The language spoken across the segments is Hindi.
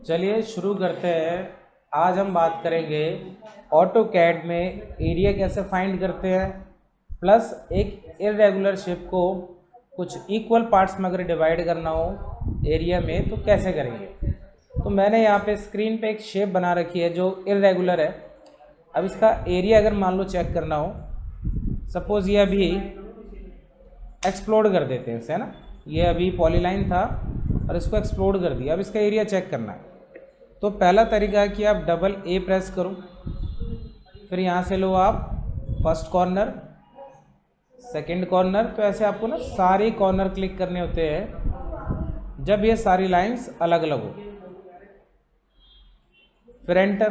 चलिए शुरू करते हैं। आज हम बात करेंगे ऑटोकैड में एरिया कैसे फाइंड करते हैं, प्लस एक इरेगुलर शेप को कुछ इक्वल पार्ट्स में अगर डिवाइड करना हो एरिया में तो कैसे करेंगे। तो मैंने यहाँ पे स्क्रीन पे एक शेप बना रखी है जो इरेगुलर है। अब इसका एरिया अगर मान लो चेक करना हो, सपोज ये अभी एक्सप्लोड कर देते हैं इसे, है ना। ये अभी पॉलीलाइन था और इसको एक्सप्लोड कर दिया। अब इसका एरिया चेक करना है तो पहला तरीका है कि आप डबल ए प्रेस करो, फिर यहाँ से लो आप फर्स्ट कॉर्नर, सेकंड कॉर्नर। तो ऐसे आपको ना सारे कॉर्नर क्लिक करने होते हैं जब ये सारी लाइंस अलग अलग हो, फिर एंटर।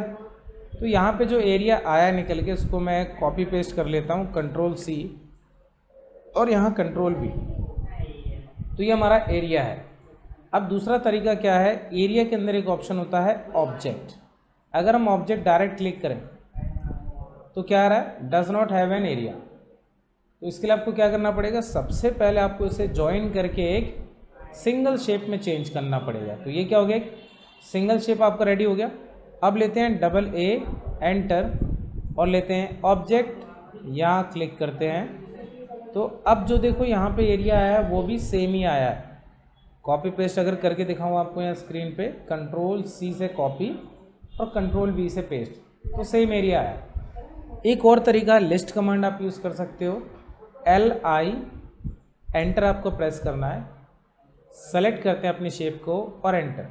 तो यहाँ पे जो एरिया आया निकल के उसको मैं कॉपी पेस्ट कर लेता हूँ, कंट्रोल सी और यहाँ कंट्रोल वी। तो ये हमारा एरिया है। अब दूसरा तरीका क्या है, एरिया के अंदर एक ऑप्शन होता है ऑब्जेक्ट। अगर हम ऑब्जेक्ट डायरेक्ट क्लिक करें तो क्या आ रहा है, does not have an area. तो इसके लिए आपको क्या करना पड़ेगा, सबसे पहले आपको इसे ज्वाइन करके एक सिंगल शेप में चेंज करना पड़ेगा। तो ये क्या हो गया, एक सिंगल शेप आपका रेडी हो गया। अब लेते हैं डबल ए, एंटर, और लेते हैं ऑब्जेक्ट, यहाँ क्लिक करते हैं। तो अब जो देखो यहाँ पे एरिया आया है वो भी सेम ही आया है। कॉपी पेस्ट अगर करके दिखाऊँ आपको यहाँ स्क्रीन पे, कंट्रोल सी से कॉपी और कंट्रोल वी से पेस्ट, तो सेम एरिया आया। एक और तरीका लिस्ट कमांड आप यूज़ कर सकते हो, LI, एंटर आपको प्रेस करना है, सेलेक्ट करते हैं अपनी शेप को और एंटर।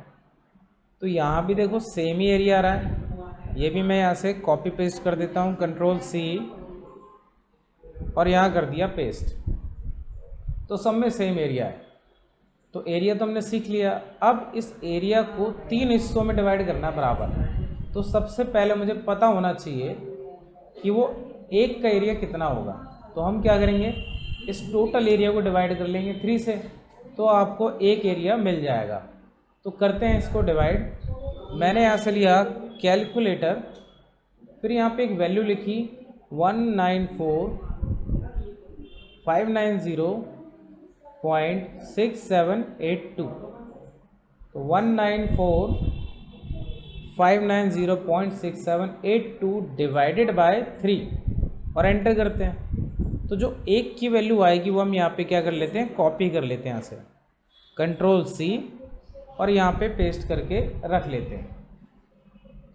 तो यहाँ भी देखो सेम ही एरिया आ रहा है। ये भी मैं यहाँ से कॉपी पेस्ट कर देता हूँ, कंट्रोल सी और यहाँ कर दिया पेस्ट। तो सब में सेम एरिया है। तो एरिया तो हमने सीख लिया। अब इस एरिया को 3 हिस्सों में डिवाइड करना बराबर। तो सबसे पहले मुझे पता होना चाहिए कि वो एक का एरिया कितना होगा। तो हम क्या करेंगे, इस टोटल एरिया को डिवाइड कर लेंगे 3 से, तो आपको एक एरिया मिल जाएगा। तो करते हैं इसको डिवाइड। मैंने यहाँ से लिया कैलकुलेटर, फिर यहाँ पे एक वैल्यू लिखी 194,590.6782। तो 194,590.6782 डिवाइडेड बाय 3 और एंटर करते हैं। तो जो एक की वैल्यू आएगी वो हम यहाँ पे क्या कर लेते हैं, कॉपी कर लेते हैं यहाँ से, कंट्रोल सी और यहाँ पे पेस्ट करके रख लेते हैं।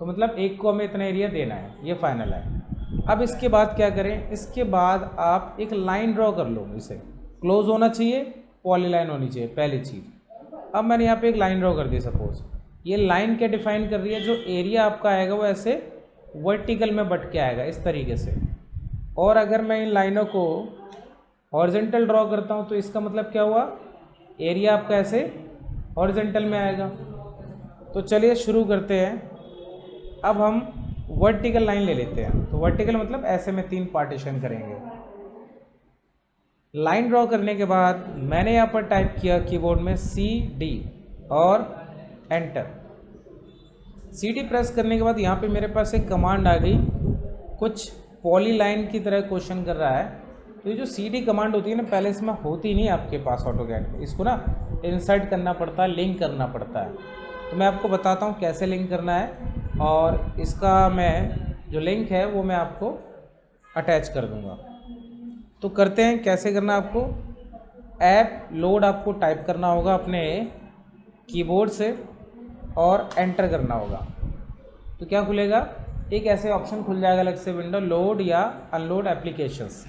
तो मतलब एक को हमें इतना एरिया देना है, ये फाइनल है। अब इसके बाद क्या करें, इसके बाद आप एक लाइन ड्रॉ कर लो, इसे क्लोज होना चाहिए, पॉलीलाइन होनी चाहिए पहली चीज़। अब मैंने यहाँ पे एक लाइन ड्रॉ कर दी। सपोज ये लाइन क्या डिफाइन कर रही है, जो एरिया आपका आएगा वो ऐसे वर्टिकल में बट के आएगा इस तरीके से। और अगर मैं इन लाइनों को हॉरिजॉन्टल ड्रॉ करता हूँ तो इसका मतलब क्या हुआ, एरिया आपका ऐसे हॉरिजॉन्टल में आएगा। तो चलिए शुरू करते हैं। अब हम वर्टिकल लाइन ले लेते हैं। तो वर्टिकल मतलब ऐसे में 3 पार्टीशन करेंगे। लाइन ड्रॉ करने के बाद मैंने यहाँ पर टाइप किया कीबोर्ड में CD और एंटर। CD प्रेस करने के बाद यहाँ पे मेरे पास एक कमांड आ गई, कुछ पॉलीलाइन की तरह क्वेश्चन कर रहा है। तो ये जो CD कमांड होती है ना, पहले इसमें होती नहीं आपके पास ऑटोकैड में, इसको ना इंसर्ट करना पड़ता है, लिंक करना पड़ता है। तो मैं आपको बताता हूँ कैसे लिंक करना है, और इसका मैं जो लिंक है वो मैं आपको अटैच कर दूँगा। तो करते हैं कैसे करना। आपको ऐप लोड आपको टाइप करना होगा अपने कीबोर्ड से और एंटर करना होगा। तो क्या खुलेगा, एक ऐसे ऑप्शन खुल जाएगा अलग से विंडो, लोड या अनलोड एप्लीकेशंस।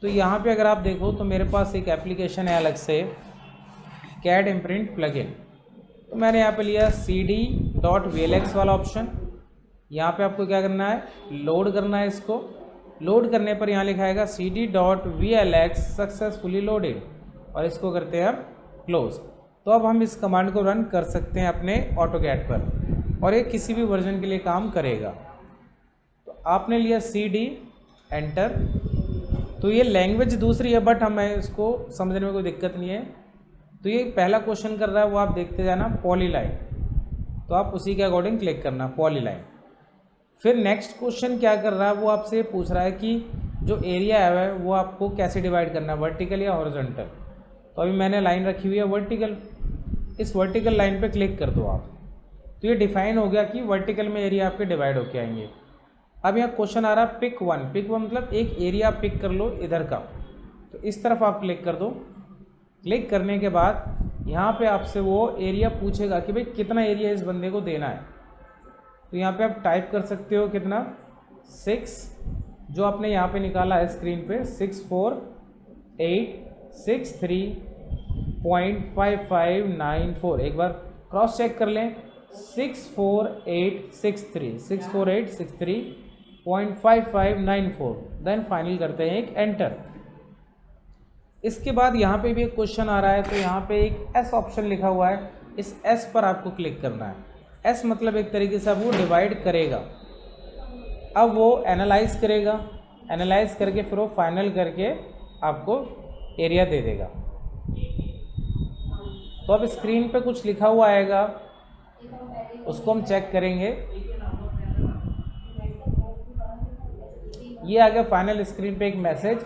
तो यहाँ पे अगर आप देखो तो मेरे पास एक एप्लीकेशन है अलग से, कैड इम्प्रिंट प्लगइन। तो मैंने यहाँ पे लिया CD.VLX वाला ऑप्शन। यहाँ पे आपको क्या करना है, लोड करना है। इसको लोड करने पर यहाँ लिखा आएगा CD.VLX सक्सेसफुली लोडेड, और इसको करते हैं हम क्लोज। तो अब हम इस कमांड को रन कर सकते हैं अपने ऑटोकैड पर, और ये किसी भी वर्जन के लिए काम करेगा। तो आपने लिया CD, एंटर। तो ये लैंग्वेज दूसरी है बट हमें इसको समझने में कोई दिक्कत नहीं है। तो ये पहला क्वेश्चन कर रहा है वो आप देखते जाना, पॉलीलाइन। तो आप उसी के अकॉर्डिंग क्लिक करना, पॉलीलाइन। फिर नेक्स्ट क्वेश्चन क्या कर रहा है, वो आपसे पूछ रहा है कि जो एरिया है वो आपको कैसे डिवाइड करना है, वर्टिकल या हॉरिजॉन्टल। तो अभी मैंने लाइन रखी हुई है वर्टिकल, इस वर्टिकल लाइन पे क्लिक कर दो आप। तो ये डिफाइन हो गया कि वर्टिकल में एरिया आपके डिवाइड होके आएंगे। अब यहाँ क्वेश्चन आ रहा है पिक वन मतलब एक एरिया पिक कर लो इधर का, तो इस तरफ आप क्लिक कर दो। क्लिक करने के बाद यहाँ पे आपसे वो एरिया पूछेगा कि भाई कितना एरिया इस बंदे को देना है। तो यहाँ पे आप टाइप कर सकते हो कितना 6, जो आपने यहाँ पे निकाला है स्क्रीन पे 64863.5594। एक बार क्रॉस चेक कर लें 64863.5594, देन फाइनल करते हैं एक एंटर। इसके बाद यहाँ पे भी एक क्वेश्चन आ रहा है, तो यहाँ पे एक एस ऑप्शन लिखा हुआ है, इस एस पर आपको क्लिक करना है। एस मतलब एक तरीके से अब वो डिवाइड करेगा, अब वो एनालाइज करेगा, एनालाइज करके फिर वो फाइनल करके आपको एरिया दे देगा। तो अब स्क्रीन पे कुछ लिखा हुआ आएगा, उसको हम चेक करेंगे। ये आ गया फाइनल स्क्रीन पे एक मैसेज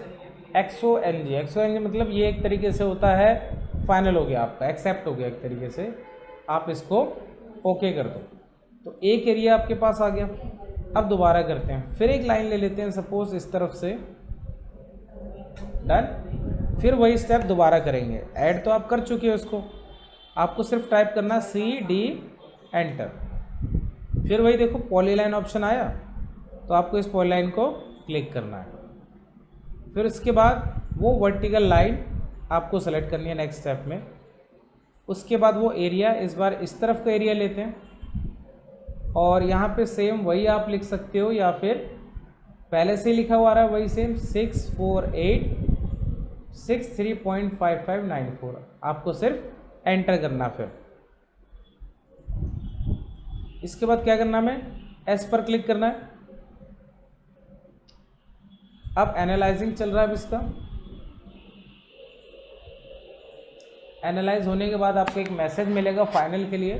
XONG मतलब ये एक तरीके से होता है फाइनल हो गया आपका, एक्सेप्ट हो गया एक तरीके से, आप इसको ओके कर दो। तो एक एरिया आपके पास आ गया। अब दोबारा करते हैं, फिर एक लाइन ले लेते हैं सपोज इस तरफ से, डन। फिर वही स्टेप दोबारा करेंगे। ऐड तो आप कर चुके हो इसको, आपको सिर्फ टाइप करना CD एंटर। फिर वही देखो पॉलीलाइन ऑप्शन आया, तो आपको इस पॉलीलाइन को क्लिक करना है। फिर इसके बाद वो वर्टिकल लाइन आपको सेलेक्ट करनी है नेक्स्ट स्टेप में। उसके बाद वो एरिया, इस बार इस तरफ का एरिया लेते हैं और यहाँ पे सेम वही आप लिख सकते हो, या फिर पहले से ही लिखा हुआ आ रहा है वही सेम 64863.5594। आपको सिर्फ एंटर करना। फिर इसके बाद क्या करना, हमें एस पर क्लिक करना है। अब एनालाइजिंग चल रहा है अब इसका। एनालाइज होने के बाद आपको एक मैसेज मिलेगा फाइनल के लिए।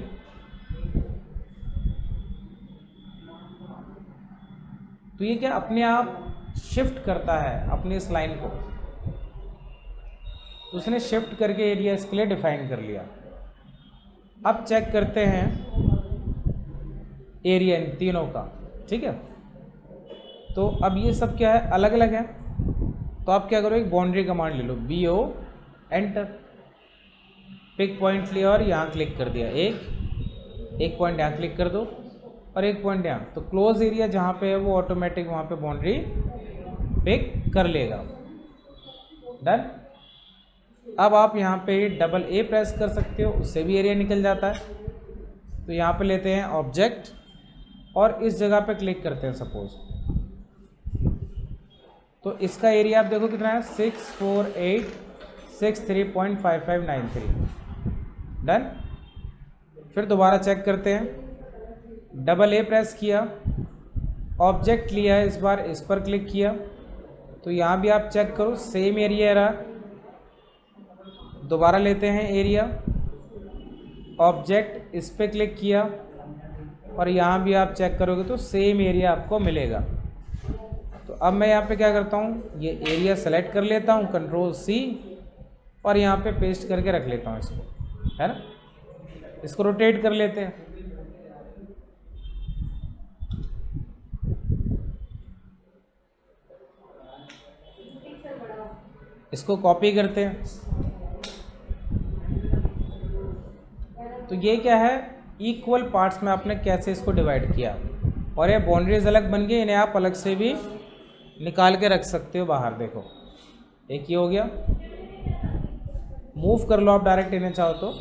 तो ये क्या अपने आप शिफ्ट करता है अपनी इस लाइन को, तो उसने शिफ्ट करके एरिया इसके लिए डिफाइन कर लिया। अब चेक करते हैं एरिया इन तीनों का, ठीक है। तो अब ये सब क्या है, अलग अलग है। तो आप क्या करो, एक बाउंड्री कमांड ले लो, BO एंटर। पिक पॉइंट लिया और यहाँ क्लिक कर दिया, एक पॉइंट यहाँ क्लिक कर दो और एक पॉइंट यहाँ। तो क्लोज एरिया जहाँ पे है वो ऑटोमेटिक वहाँ पे बाउंड्री पिक कर लेगा, डन। अब आप यहाँ पे AA प्रेस कर सकते हो, उससे भी एरिया निकल जाता है। तो यहाँ पे लेते हैं ऑब्जेक्ट और इस जगह पे क्लिक करते हैं सपोज, तो इसका एरिया आप देखो कितना है 64863.5593, डन। फिर दोबारा चेक करते हैं, AA प्रेस किया, ऑब्जेक्ट लिया है, इस बार इस पर क्लिक किया, तो यहाँ भी आप चेक करो सेम एरिया रहा। दोबारा लेते हैं एरिया, ऑब्जेक्ट इस पर क्लिक किया और यहाँ भी आप चेक करोगे तो सेम एरिया आपको मिलेगा। तो अब मैं यहाँ पे क्या करता हूँ, ये एरिया सेलेक्ट कर लेता हूँ, Ctrl+C, और यहाँ पे पेस्ट करके रख लेता हूँ इसको, है ना। इसको रोटेट कर लेते हैं। इसको कॉपी करते हैं। तो ये क्या है, इक्वल पार्ट्स में आपने कैसे इसको डिवाइड किया, और ये बाउंड्रीज अलग बन गई, इन्हें आप अलग से भी निकाल के रख सकते हो बाहर। देखो एक ये हो गया, मूव कर लो आप डायरेक्ट इन्हें चाहो तो।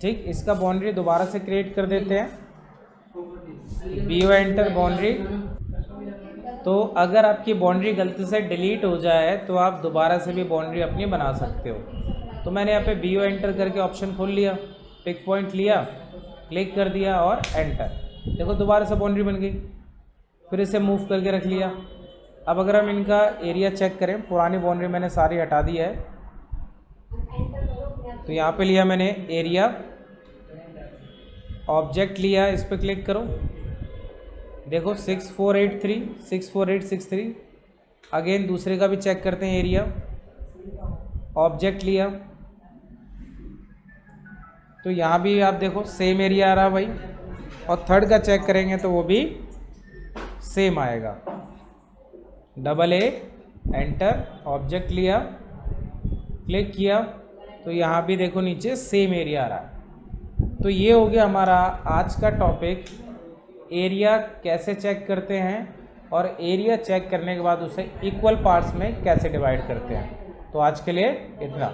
ठीक, इसका बाउंड्री दोबारा से क्रिएट कर देते हैं, BO एंटर बाउंड्री। तो अगर आपकी बाउंड्री गलती से डिलीट हो जाए तो आप दोबारा से भी बाउंड्री अपनी बना सकते हो। तो मैंने यहाँ पे BO एंटर करके ऑप्शन खोल लिया, पिक पॉइंट लिया, क्लिक कर दिया और एंटर। देखो दोबारा से बाउंड्री बन गई। फिर इसे मूव करके रख लिया। अब अगर हम इनका एरिया चेक करें, पुरानी बाउंड्री मैंने सारी हटा दी है, तो यहाँ पे लिया मैंने एरिया, ऑब्जेक्ट लिया, इस पर क्लिक करो, देखो 6483 64863। अगेन दूसरे का भी चेक करते हैं एरिया। ऑब्जेक्ट लिया तो यहाँ भी आप देखो सेम एरिया आ रहा भाई, और थर्ड का चेक करेंगे तो वो भी सेम आएगा। डबल ए, एंटर, ऑब्जेक्ट लिया, क्लिक किया तो यहाँ भी देखो नीचे सेम एरिया आ रहा है। तो ये हो गया हमारा आज का टॉपिक, एरिया कैसे चेक करते हैं और एरिया चेक करने के बाद उसे इक्वल पार्ट्स में कैसे डिवाइड करते हैं। तो आज के लिए इतना।